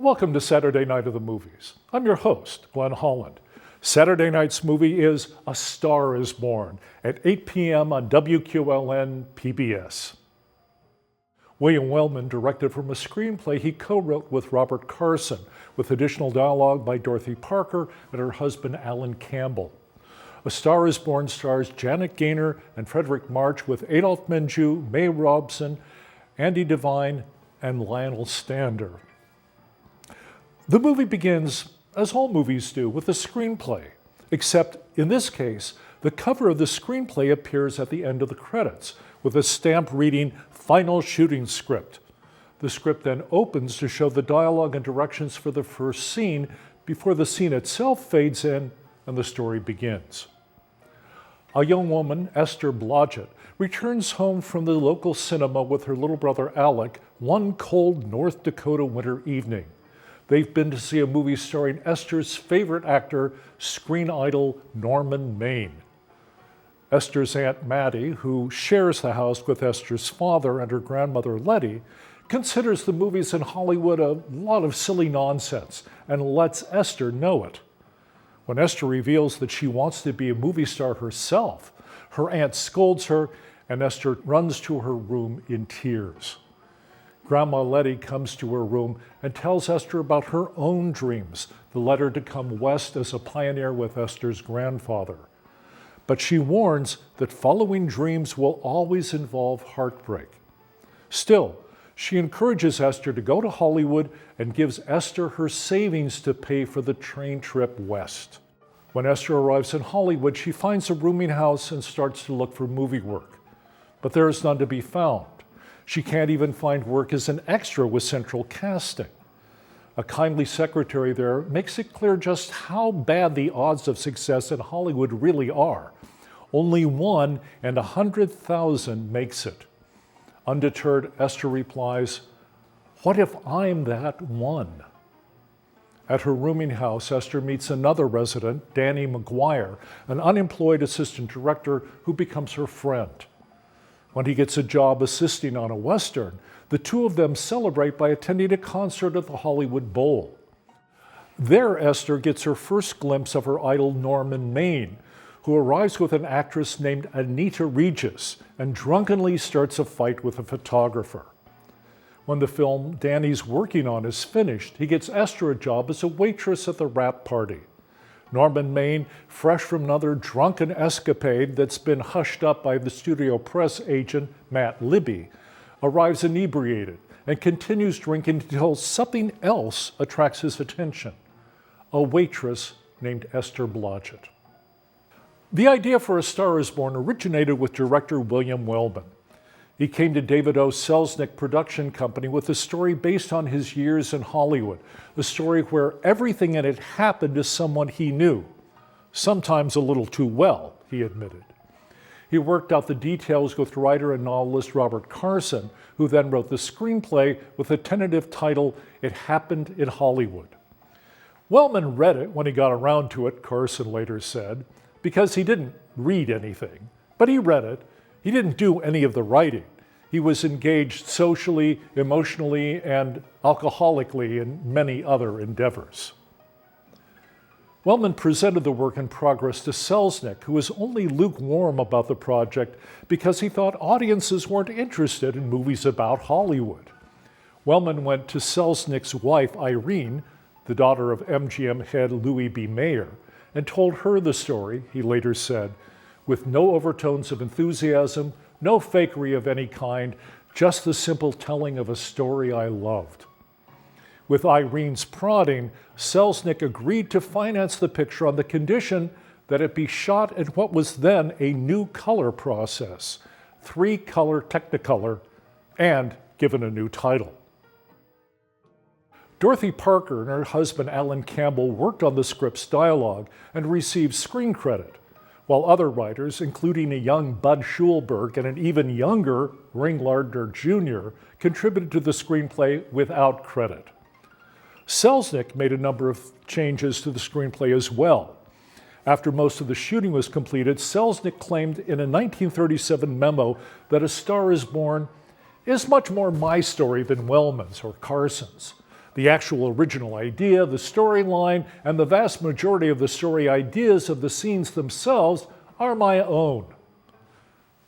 Welcome to Saturday Night of the Movies. I'm your host, Glenn Holland. Saturday night's movie is A Star is Born at 8 p.m. on WQLN PBS. William Wellman directed from a screenplay he co-wrote with Robert Carson, with additional dialogue by Dorothy Parker and her husband Alan Campbell. A Star is Born stars Janet Gaynor and Fredric March with Adolphe Menjou, May Robson, Andy Devine, and Lionel Stander. The movie begins, as all movies do, with a screenplay, except in this case, the cover of the screenplay appears at the end of the credits, with a stamp reading Final Shooting Script. The script then opens to show the dialogue and directions for the first scene before the scene itself fades in and the story begins. A young woman, Esther Blodgett, returns home from the local cinema with her little brother Alec one cold North Dakota winter evening. They've been to see a movie starring Esther's favorite actor, screen idol Norman Maine. Esther's Aunt Maddie, who shares the house with Esther's father and her grandmother Letty, considers the movies in Hollywood a lot of silly nonsense and lets Esther know it. When Esther reveals that she wants to be a movie star herself, her aunt scolds her and Esther runs to her room in tears. Grandma Letty comes to her room and tells Esther about her own dreams, the letter to come west as a pioneer with Esther's grandfather. But she warns that following dreams will always involve heartbreak. Still, she encourages Esther to go to Hollywood and gives Esther her savings to pay for the train trip west. When Esther arrives in Hollywood, she finds a rooming house and starts to look for movie work. But there is none to be found. She can't even find work as an extra with central casting. A kindly secretary there makes it clear just how bad the odds of success in Hollywood really are. Only 1 in 100,000 makes it. Undeterred, Esther replies, "What if I'm that one?" At her rooming house, Esther meets another resident, Danny McGuire, an unemployed assistant director who becomes her friend. When he gets a job assisting on a Western, the two of them celebrate by attending a concert at the Hollywood Bowl. There, Esther gets her first glimpse of her idol Norman Maine, who arrives with an actress named Anita Regis and drunkenly starts a fight with a photographer. When the film Danny's working on is finished, he gets Esther a job as a waitress at the wrap party. Norman Maine, fresh from another drunken escapade that's been hushed up by the studio press agent, Matt Libby, arrives inebriated and continues drinking until something else attracts his attention, a waitress named Esther Blodgett. The idea for A Star is Born originated with director William Wellman. He came to David O. Selznick production company with a story based on his years in Hollywood, a story where everything in it happened to someone he knew, sometimes a little too well, he admitted. He worked out the details with writer and novelist Robert Carson, who then wrote the screenplay with a tentative title, It Happened in Hollywood. Wellman read it when he got around to it, Carson later said, because he didn't read anything, but he read it. He didn't do any of the writing. He was engaged socially, emotionally, and alcoholically in many other endeavors. Wellman presented the work in progress to Selznick, who was only lukewarm about the project because he thought audiences weren't interested in movies about Hollywood. Wellman went to Selznick's wife, Irene, the daughter of MGM head Louis B. Mayer, and told her the story, he later said, with no overtones of enthusiasm, no fakery of any kind, just the simple telling of a story I loved. With Irene's prodding, Selznick agreed to finance the picture on the condition that it be shot in what was then a new color process, 3-color Technicolor, and given a new title. Dorothy Parker and her husband Alan Campbell worked on the script's dialogue and received screen credit, while other writers, including a young Bud Schulberg and an even younger Ring Lardner Jr., contributed to the screenplay without credit. Selznick made a number of changes to the screenplay as well. After most of the shooting was completed, Selznick claimed in a 1937 memo that A Star is Born is much more my story than Wellman's or Carson's. The actual original idea, the storyline, and the vast majority of the story ideas of the scenes themselves are my own.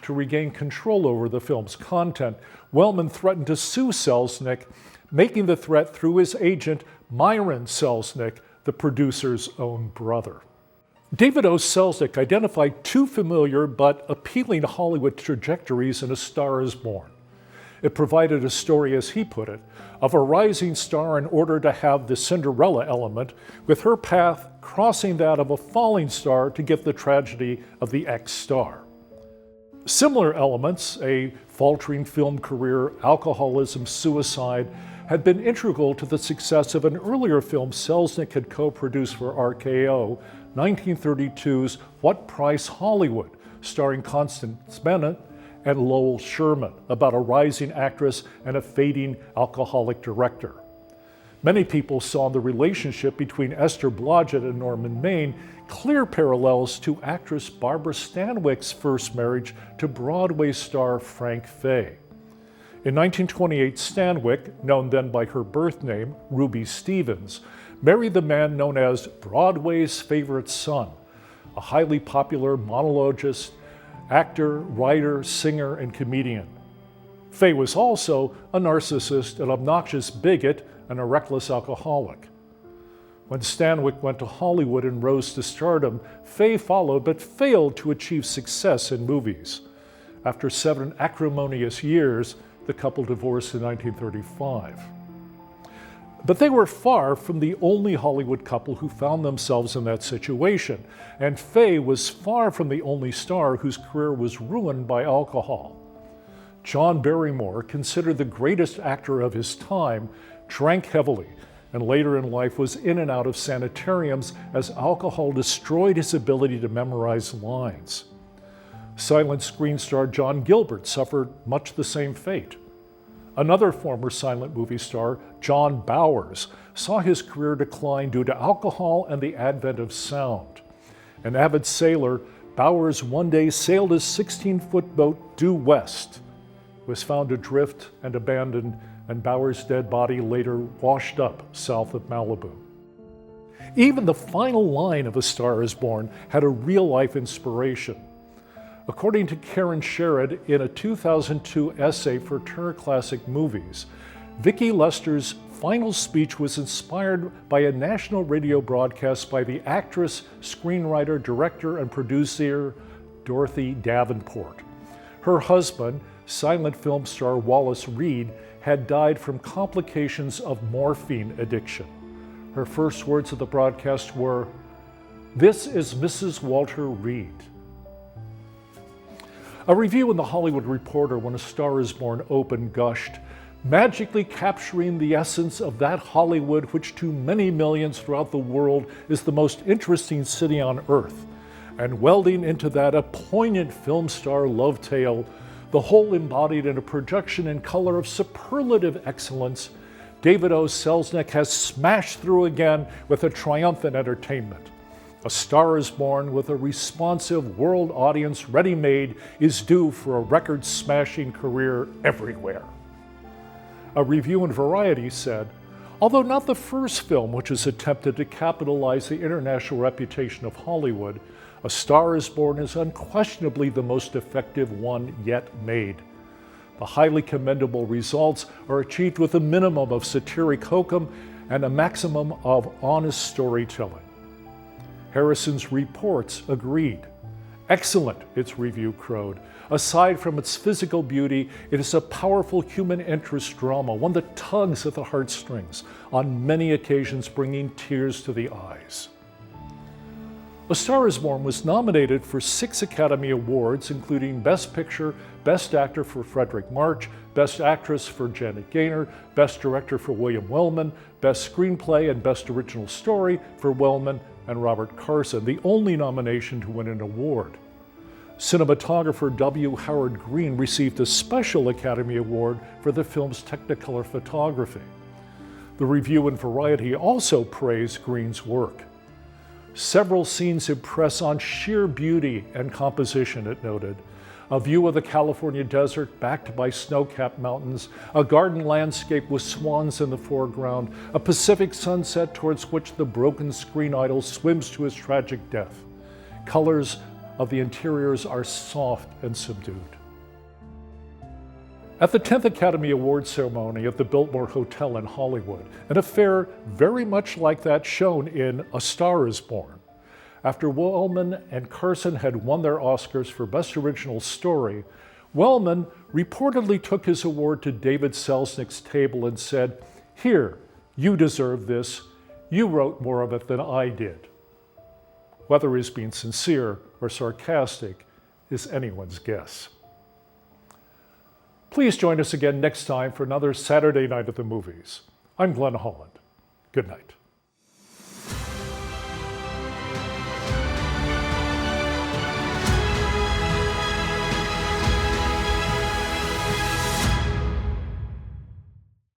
To regain control over the film's content, Wellman threatened to sue Selznick, making the threat through his agent, Myron Selznick, the producer's own brother. David O. Selznick identified two familiar but appealing Hollywood trajectories in A Star is Born. It provided a story, as he put it, of a rising star in order to have the Cinderella element, with her path crossing that of a falling star to get the tragedy of the ex-star. Similar elements, a faltering film career, alcoholism, suicide, had been integral to the success of an earlier film Selznick had co-produced for RKO, 1932's What Price Hollywood, starring Constance Bennett and Lowell Sherman, about a rising actress and a fading alcoholic director. Many people saw the relationship between Esther Blodgett and Norman Maine clear parallels to actress Barbara Stanwyck's first marriage to Broadway star Frank Fay. In 1928, Stanwyck, known then by her birth name, Ruby Stevens, married the man known as Broadway's favorite son, a highly popular monologist, actor, writer, singer, and comedian. Fay was also a narcissist, an obnoxious bigot, and a reckless alcoholic. When Stanwyck went to Hollywood and rose to stardom, Fay followed but failed to achieve success in movies. After 7 acrimonious years, the couple divorced in 1935. But they were far from the only Hollywood couple who found themselves in that situation, and Fay was far from the only star whose career was ruined by alcohol. John Barrymore, considered the greatest actor of his time, drank heavily, and later in life was in and out of sanitariums as alcohol destroyed his ability to memorize lines. Silent screen star John Gilbert suffered much the same fate. Another former silent movie star, John Bowers, saw his career decline due to alcohol and the advent of sound. An avid sailor, Bowers one day sailed his 16-foot boat due west, was found adrift and abandoned, and Bowers' dead body later washed up south of Malibu. Even the final line of A Star is Born had a real-life inspiration. According to Karen Sherrod in a 2002 essay for Turner Classic Movies, Vicki Lester's final speech was inspired by a national radio broadcast by the actress, screenwriter, director, and producer Dorothy Davenport. Her husband, silent film star Wallace Reed, had died from complications of morphine addiction. Her first words of the broadcast were, "This is Mrs. Walter Reed." A review in The Hollywood Reporter when A Star is Born opened gushed, magically capturing the essence of that Hollywood which to many millions throughout the world is the most interesting city on earth, and welding into that a poignant film star love tale, the whole embodied in a projection in color of superlative excellence. David O. Selznick has smashed through again with a triumphant entertainment. A Star is Born, with a responsive world audience ready-made, is due for a record-smashing career everywhere. A review in Variety said, although not the first film which has attempted to capitalize the international reputation of Hollywood, A Star is Born is unquestionably the most effective one yet made. The highly commendable results are achieved with a minimum of satiric hokum and a maximum of honest storytelling. Harrison's reports agreed. Excellent, its review crowed. Aside from its physical beauty, it is a powerful human interest drama, one that tugs at the heartstrings, on many occasions bringing tears to the eyes. A Star is Born was nominated for 6 Academy Awards, including Best Picture, Best Actor for Fredric March, Best Actress for Janet Gaynor, Best Director for William Wellman, Best Screenplay and Best Original Story for Wellman and Robert Carson, the only nomination to win an award. Cinematographer W. Howard Green received a special Academy Award for the film's Technicolor photography. The review in Variety also praised Green's work. Several scenes impress on sheer beauty and composition, it noted. A view of the California desert backed by snow-capped mountains, a garden landscape with swans in the foreground, a Pacific sunset towards which the broken screen idol swims to his tragic death. Colors of the interiors are soft and subdued. At the 10th Academy Awards ceremony at the Biltmore Hotel in Hollywood, an affair very much like that shown in A Star is Born. After Wellman and Carson had won their Oscars for Best Original Story, Wellman reportedly took his award to David Selznick's table and said, "Here, you deserve this. You wrote more of it than I did." Whether he's being sincere or sarcastic is anyone's guess. Please join us again next time for another Saturday Night at the Movies. I'm Glenn Holland. Good night.